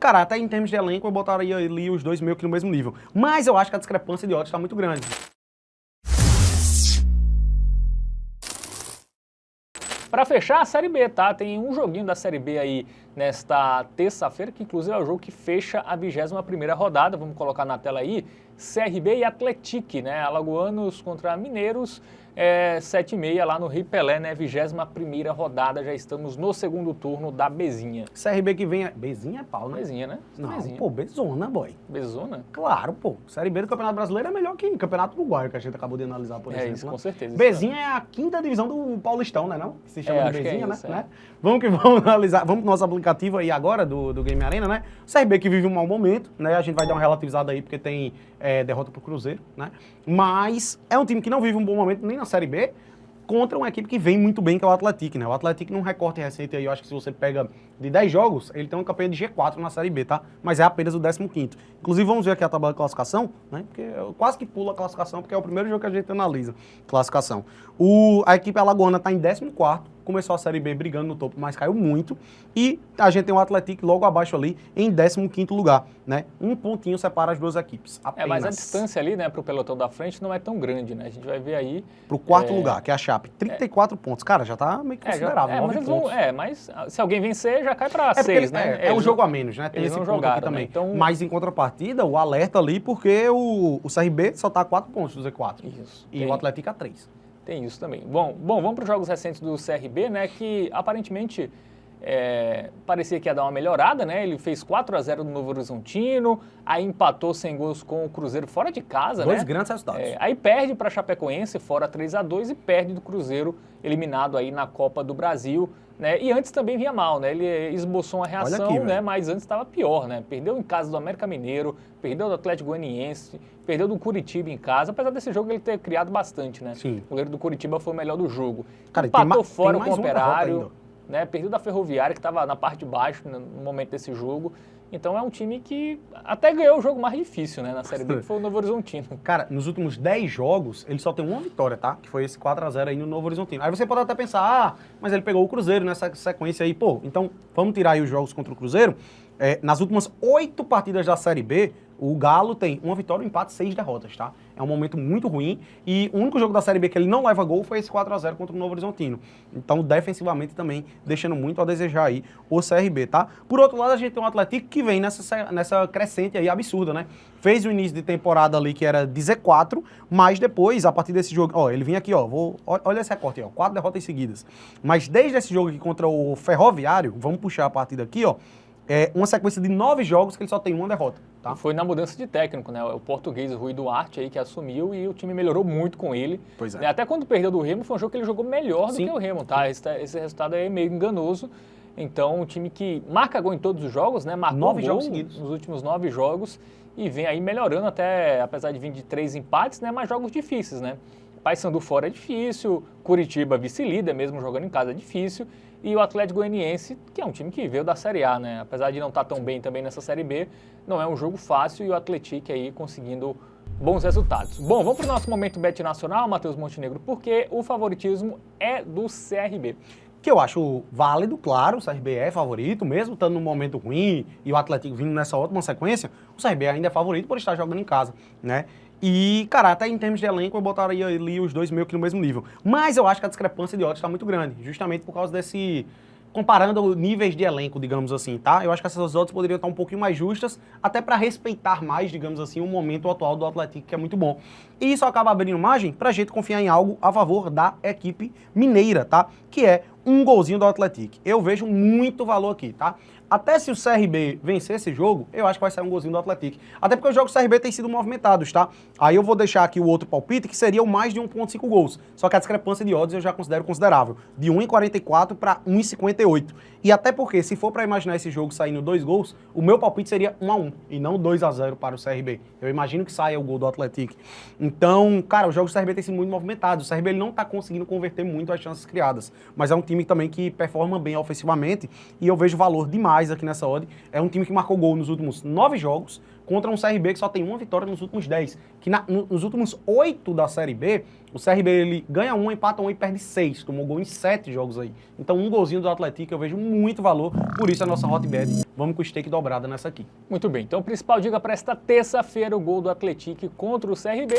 cara, até em termos de elenco eu botaria ali os dois meio que no mesmo nível. Mas eu acho que a discrepância de odds está muito grande. Para fechar a Série B, tá? Tem um joguinho da Série B aí nesta terça-feira, que inclusive é o jogo que fecha a 21ª rodada. Vamos colocar na tela aí. CRB e Atlético, né? Alagoanos contra Mineiros, 7h30 lá no Rio Pelé, né? 21ª rodada, já estamos no segundo turno da Bezinha. CRB que vem... Bezinha é pau, né? Bezinha, né? Não, Bezinha. pô, Bezona, boy. Bezona? Claro, pô. Série B do Campeonato Brasileiro é melhor que Campeonato Uruguaio, que a gente acabou de analisar, por exemplo. Isso, com certeza. Bezinha é a 5ª divisão do Paulistão, né? Não? Que se chama de acho que Bezinha, isso, né? Vamos que vamos analisar. Vamos pro nosso aplicativo aí agora do Game Arena, né? O CRB que vive um mau momento, né? A gente vai dar uma relativizada aí porque tem derrota pro Cruzeiro, né? Mas é um time que não vive um bom momento nem na Série B, contra uma equipe que vem muito bem, que é o Atlético, né? O Atlético num recorte recente aí, eu acho que se você pega de 10 jogos, ele tem uma campanha de G4 na Série B, tá? Mas é apenas o 15º. Inclusive, vamos ver aqui a tabela de classificação, né? Porque eu quase que pulo a classificação, porque é o primeiro jogo que a gente analisa. Classificação. A equipe alagoana tá em 14º, começou a Série B brigando no topo, mas caiu muito. E a gente tem o Atlético logo abaixo ali, em 15º lugar, né? Um pontinho separa as duas equipes, apenas. Mas a distância ali, né, pro pelotão da frente não é tão grande, né? A gente vai ver aí... Pro quarto lugar, que é a Chape, 34 pontos. Cara, já tá meio que considerável, 9 pontos. Mas se alguém vencer, já cai pra 6, né? É um jogo a menos, né? Tem eles esse não ponto jogaram, aqui também. né? Então... Mas em contrapartida, o alerta ali, porque o CRB só tá a 4 pontos do Z4. Isso. E o Atlético a 3. Tem isso também. Bom, vamos para os jogos recentes do CRB, né? Que aparentemente parecia que ia dar uma melhorada, né? Ele fez 4-0 no Novo Horizontino, aí empatou sem gols com o Cruzeiro fora de casa, Dois né? grandes resultados. Aí perde para Chapecoense, fora 3-2, e perde do Cruzeiro, eliminado aí na Copa do Brasil, né? E antes também vinha mal, né? Ele esboçou uma reação, aqui, né? Mas antes estava pior, né? Perdeu em casa do América Mineiro, perdeu do Atlético Goianiense, perdeu do Curitiba em casa, apesar desse jogo ele ter criado bastante, né? Sim. O goleiro do Curitiba foi o melhor do jogo. Cara, empatou fora com o uma Operário, né? Perdeu da Ferroviária, que estava na parte de baixo no momento desse jogo. Então é um time que até ganhou o jogo mais difícil, né, na Série B, que foi o Novo Horizontino. Cara, nos últimos 10 jogos, ele só tem uma vitória, tá? Que foi esse 4-0 aí no Novo Horizontino. Aí você pode até pensar, mas ele pegou o Cruzeiro nessa sequência aí. Pô, então vamos tirar aí os jogos contra o Cruzeiro. Nas últimas 8 partidas da Série B, o Galo tem uma vitória, um empate, 6 derrotas, tá? É um momento muito ruim e o único jogo da Série B que ele não leva gol foi esse 4-0 contra o Novo Horizontino. Então, defensivamente também, deixando muito a desejar aí o CRB, tá? Por outro lado, a gente tem um Atlético que vem nessa crescente aí absurda, né? Fez o início de temporada ali que era de Z4, mas depois, a partir desse jogo, ó, ele vinha aqui, ó, olha esse recorte aí, ó, 4 derrotas seguidas. Mas desde esse jogo aqui contra o Ferroviário, vamos puxar a partida aqui, ó, uma sequência de 9 jogos que ele só tem uma derrota. Tá? Foi na mudança de técnico, né? O português Rui Duarte aí que assumiu e o time melhorou muito com ele. Pois é. Né? Até quando perdeu do Remo, foi um jogo que ele jogou melhor do que o Remo, tá? Esse resultado aí é meio enganoso. Então, um time que marca gol em todos os jogos, né? Marcou 9 gol jogos seguidos nos últimos 9 jogos e vem aí melhorando até, apesar de vir de 3 empates, né? Mas jogos difíceis, né? Paysandu fora é difícil, Curitiba vice-líder, mesmo jogando em casa é difícil, e o Atlético Goianiense, que é um time que veio da Série A, né? Apesar de não estar tão bem também nessa Série B, não é um jogo fácil e o Atlético aí conseguindo bons resultados. Bom, vamos para o nosso momento Bet Nacional, Matheus Montenegro, porque o favoritismo é do CRB. Que eu acho válido, claro, o CRB é favorito, mesmo estando num momento ruim e o Atlético vindo nessa ótima sequência, o CRB ainda é favorito por estar jogando em casa, né? E, cara, até em termos de elenco eu botaria ali os dois meio que no mesmo nível. Mas eu acho que a discrepância de odds está muito grande, justamente por causa desse... comparando níveis de elenco, digamos assim, tá? Eu acho que essas odds poderiam estar um pouquinho mais justas, até para respeitar mais, digamos assim, o momento atual do Atlético, que é muito bom. E isso acaba abrindo margem pra gente confiar em algo a favor da equipe mineira, tá? Que é um golzinho do Atlético. Eu vejo muito valor aqui, tá? Até se o CRB vencer esse jogo, eu acho que vai sair um golzinho do Atlético. Até porque os jogos do CRB têm sido movimentados, tá? Aí eu vou deixar aqui o outro palpite, que seria o mais de 1,5 gols. Só que a discrepância de odds eu já considero considerável. De 1,44 para 1,58. E até porque, se for para imaginar esse jogo saindo 2 gols, o meu palpite seria 1-1 e não 2-0 para o CRB. Eu imagino que saia o gol do Atlético. Então, cara, os jogos do CRB têm sido muito movimentados. O CRB ele não tá conseguindo converter muito as chances criadas. Mas é um time também que performa bem ofensivamente e eu vejo valor demais demais aqui nessa odd. É um time que marcou gol nos últimos 9 jogos, contra um CRB que só tem uma vitória nos últimos 10. Que nos últimos 8 da Série B, o CRB ele ganha 1, empata 1 e perde 6. Tomou gol em 7 jogos aí. Então um golzinho do Atlético eu vejo muito valor, por isso a nossa hotbet. Vamos com o stake dobrada nessa aqui. Muito bem, então principal dica para esta terça-feira, o gol do Atlético contra o CRB.